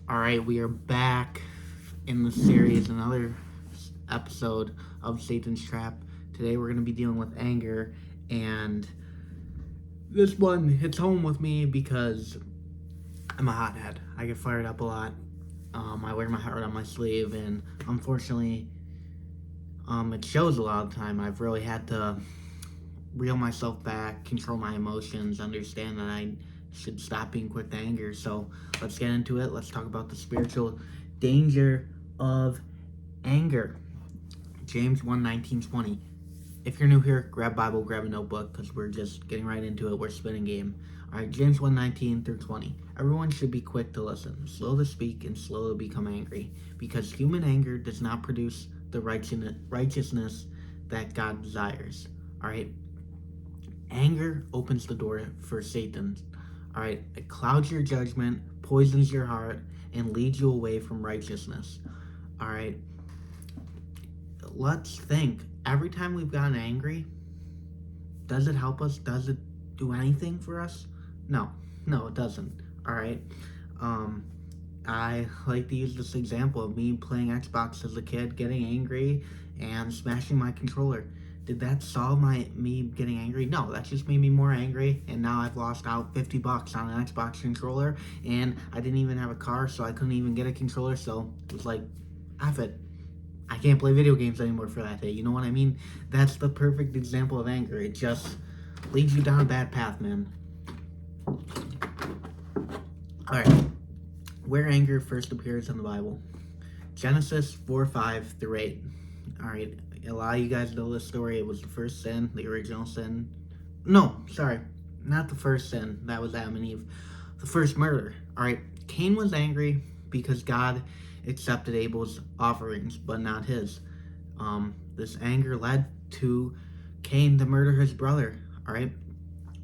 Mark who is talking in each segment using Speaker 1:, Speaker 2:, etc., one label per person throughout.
Speaker 1: All right, we are back in the series, another episode of Satan's Trap. Today we're going to be dealing with anger, and this one hits home with me because I'm a hothead. I get fired up a lot. I wear my heart on my sleeve, and unfortunately, it shows a lot of the time. I've really had to reel myself back, control my emotions, understand that I should stop being quick to anger. So let's get into it. Let's talk about the spiritual danger of anger. James 1:19-20. If you're new here, grab Bible, grab a notebook, because we're just getting right into it. We're spinning game. Alright, James 1:19-20. Everyone should be quick to listen, slow to speak, and slow to become angry, because human anger does not produce the righteousness that God desires. Alright? Anger opens the door for Satan. Alright? It clouds your judgment, poisons your heart, and leads you away from righteousness. Alright? Let's think. Every time we've gotten angry, does it help us? Does it do anything for us? No, it doesn't. Alright? I like to use this example of me playing Xbox as a kid, getting angry, and smashing my controller. Did that solve me getting angry? No, that just made me more angry, and now I've lost out $50 on an Xbox controller, and I didn't even have a car, so I couldn't even get a controller, so it was like, F it. I can't play video games anymore for that day. You know what I mean? That's the perfect example of anger. It just leads you down a bad path, man. Alright. Where anger first appears in the Bible. Genesis 4:5-8. Alright. A lot of you guys know this story. It was the first sin, the original sin. No, sorry. Not the first sin. That was Adam and Eve. The first murder. Alright. Cain was angry because God accepted Abel's offerings, but not his. This anger led to Cain to murder his brother. Alright?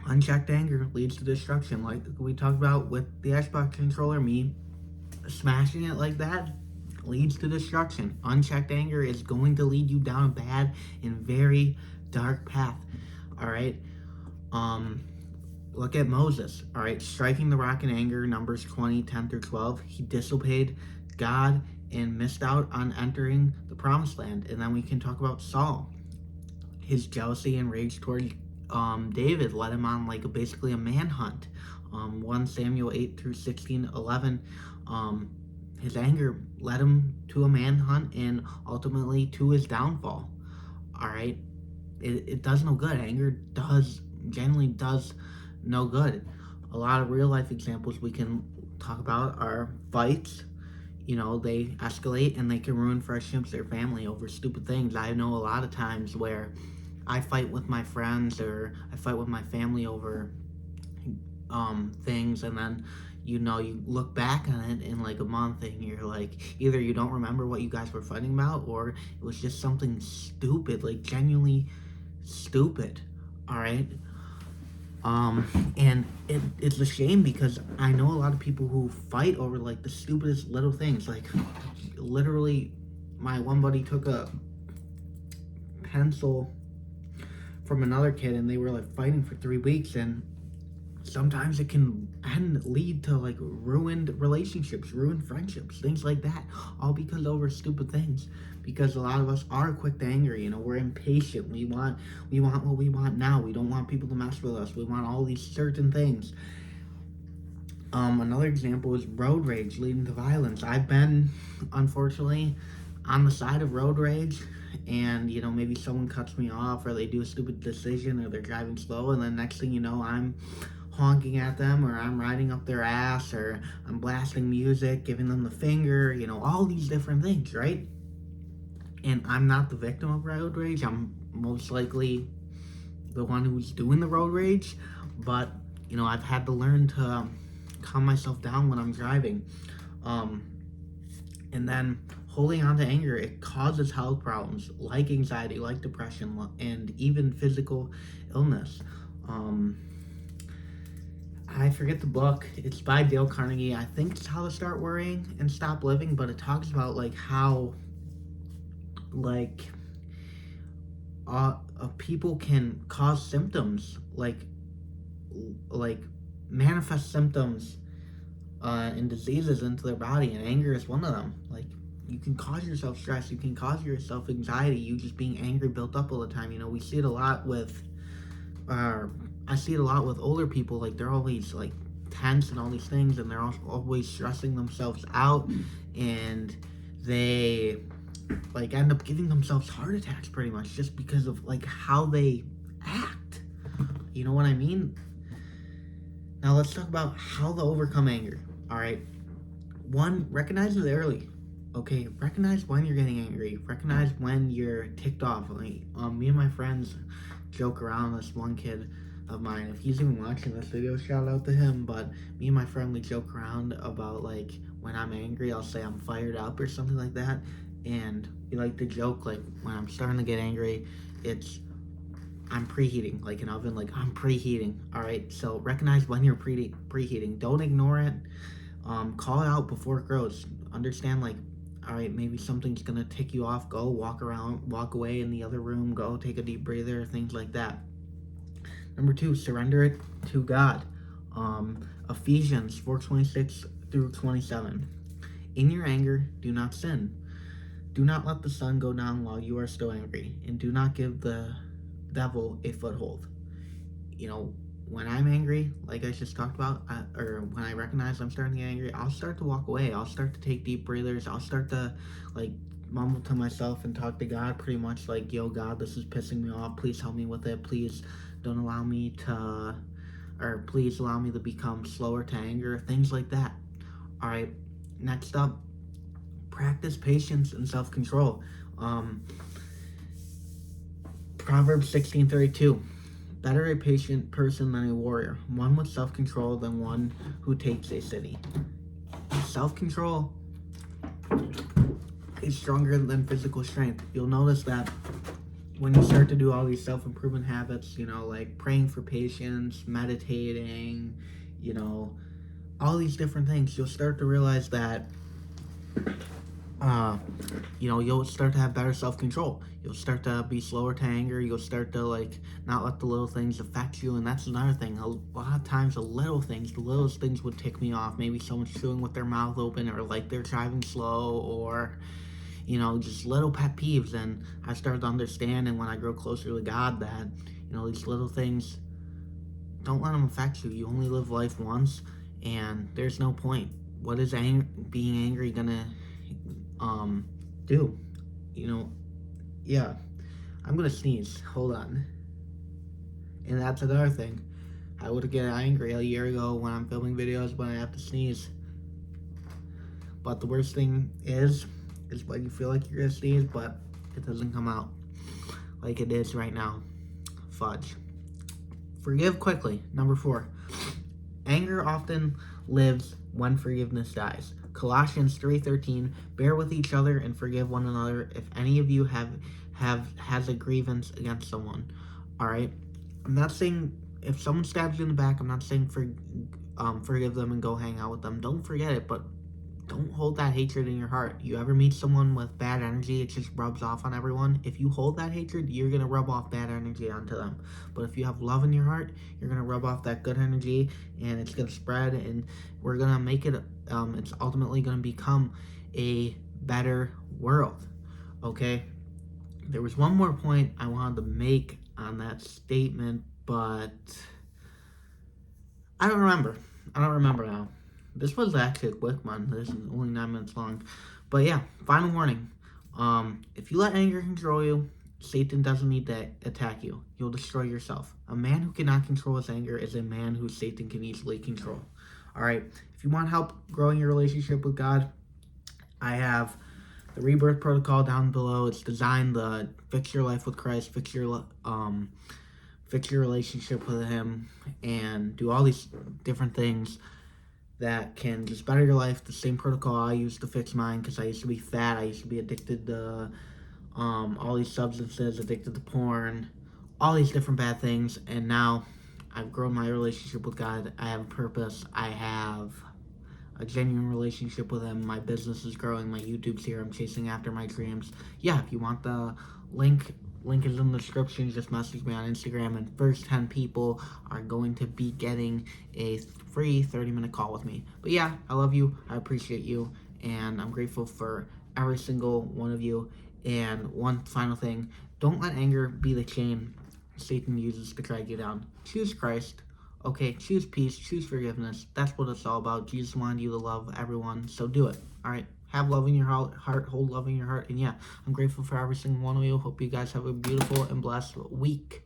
Speaker 1: Unchecked anger leads to destruction, like we talked about with the Xbox controller. Me smashing it like that leads to destruction. Unchecked anger is going to lead you down a bad and very dark path. Alright? Look at Moses. Alright? Striking the rock in anger, Numbers 20:10-12. He disobeyed God and missed out on entering the promised land. And then we can talk about Saul. His jealousy and rage toward David led him on basically a manhunt. 1 Samuel 8-16-11. His anger led him to a manhunt and ultimately to his downfall. Alright? It does no good. Anger generally does no good. A lot of real life examples we can talk about are fights. You know, they escalate and they can ruin friendships or family over stupid things. I know a lot of times where I fight with my friends or I fight with my family over things, and then you look back on it in a month and you're like, either you don't remember what you guys were fighting about, or it was just something stupid, genuinely stupid. Alright? And it's a shame because I know a lot of people who fight over the stupidest little things. Literally, my one buddy took a pencil from another kid and they were fighting for 3 weeks, and sometimes it can lead to ruined relationships, ruined friendships, things like that, all because over stupid things. Because a lot of us are quick to anger. We're impatient. We want what we want now. We don't want people to mess with us. We want all these certain things. Another example is road rage leading to violence. I've been, unfortunately, on the side of road rage, and maybe someone cuts me off, or they do a stupid decision, or they're driving slow, and then next thing you know, I'm honking at them, or I'm riding up their ass, or I'm blasting music, giving them the finger, all these different things, right? And I'm not the victim of road rage. I'm most likely the one who's doing the road rage, but I've had to learn to calm myself down when I'm driving. And then holding on to anger, it causes health problems like anxiety, like depression, and even physical illness. I forget the book. It's by Dale Carnegie. I think it's How to Start Worrying and Stop Living, but it talks about how people can cause symptoms, manifest symptoms and diseases into their body, and anger is one of them. Like, you can cause yourself stress, you can cause yourself anxiety, you just being angry built up all the time. We see it a lot with, I see it a lot with older people. Like, they're always like tense and all these things, and they're always stressing themselves out, and they like end up giving themselves heart attacks pretty much just because of like how they act. You know what I mean? Now let's talk about how to overcome anger. All right. One, recognize it early. Okay, recognize when you're getting angry. Recognize when you're ticked off. Like, me and my friends joke around. This one kid of mine, if he's even watching this video, shout out to him. But me and my friend, we joke around about like when I'm angry, I'll say I'm fired up or something like that. And we like to joke like when I'm starting to get angry, I'm preheating, like an oven, like I'm preheating. All right, so recognize when you're preheating. Don't ignore it. Call it out before it grows. Understand, like, all right, maybe something's gonna tick you off. Go walk around, walk away in the other room. Go take a deep breather, things like that. Number 2, surrender it to God. Ephesians 4:26 through 27. In your anger, do not sin. Do not let the sun go down while you are still angry, and do not give the devil a foothold. When I'm angry, like I just talked about, or when I recognize I'm starting to get angry, I'll start to walk away. I'll start to take deep breathers. I'll start to like mumble to myself and talk to God, pretty much like, yo, God, this is pissing me off. Please help me with it. Please don't allow me to, or please allow me to become slower to anger, things like that. All right, next up, practice patience and self-control. Proverbs 16:32. Better a patient person than a warrior, one with self-control than one who takes a city. Self-control is stronger than physical strength. You'll notice that when you start to do all these self-improvement habits, like praying for patience, meditating, all these different things, you'll start to realize that you'll start to have better self-control. You'll start to be slower to anger. You'll start to like not let the little things affect you. And that's another thing. A lot of times the littlest things would tick me off. Maybe someone's chewing with their mouth open, or like they're driving slow, or just little pet peeves. And I started to understand, and when I grow closer to God, that these little things, don't let them affect you. You only live life once, and there's no point. What is being angry gonna do? Yeah, I'm gonna sneeze. Hold on. And that's another thing. I would get angry a year ago when I'm filming videos when I have to sneeze. But the worst thing is when you feel like you're gonna sneeze, but it doesn't come out like it is right now. Fudge. Forgive quickly. Number 4. Anger often lives when forgiveness dies. Colossians 3:13. Bear with each other and forgive one another if any of you has a grievance against someone. All right. I'm not saying if someone stabs you in the back, I'm not saying forgive them and go hang out with them. Don't forget it, but don't hold that hatred in your heart. You ever meet someone with bad energy, it just rubs off on everyone. If you hold that hatred, you're going to rub off bad energy onto them. But if you have love in your heart, you're going to rub off that good energy, and it's going to spread, and we're going to make it, it's ultimately going to become a better world. Okay? There was one more point I wanted to make on that statement, but I don't remember now. This was actually a quick one. This is only 9 minutes long. But yeah, final warning. If you let anger control you, Satan doesn't need to attack you. You'll destroy yourself. A man who cannot control his anger is a man who Satan can easily control. All right. If you want help growing your relationship with God, I have the Rebirth Protocol down below. It's designed to fix your life with Christ, fix your relationship with Him, and do all these different things that can just better your life. The same protocol I used to fix mine, because I used to be fat. I used to be addicted to all these substances, addicted to porn, all these different bad things. And now I've grown my relationship with God. I have a purpose. I have a genuine relationship with Him. My business is growing. My YouTube's here. I'm chasing after my dreams. Yeah, if you want the link Link is in the description. Just message me on Instagram, and first 10 people are going to be getting a free 30-minute call with me. But yeah, I love you. I appreciate you, and I'm grateful for every single one of you. And one final thing, don't let anger be the chain Satan uses to drag you down. Choose Christ. Okay, choose peace, choose forgiveness. That's what it's all about. Jesus wanted you to love everyone, so do it. All right, have love in your heart, hold love in your heart, and yeah, I'm grateful for every single one of you. Hope you guys have a beautiful and blessed week.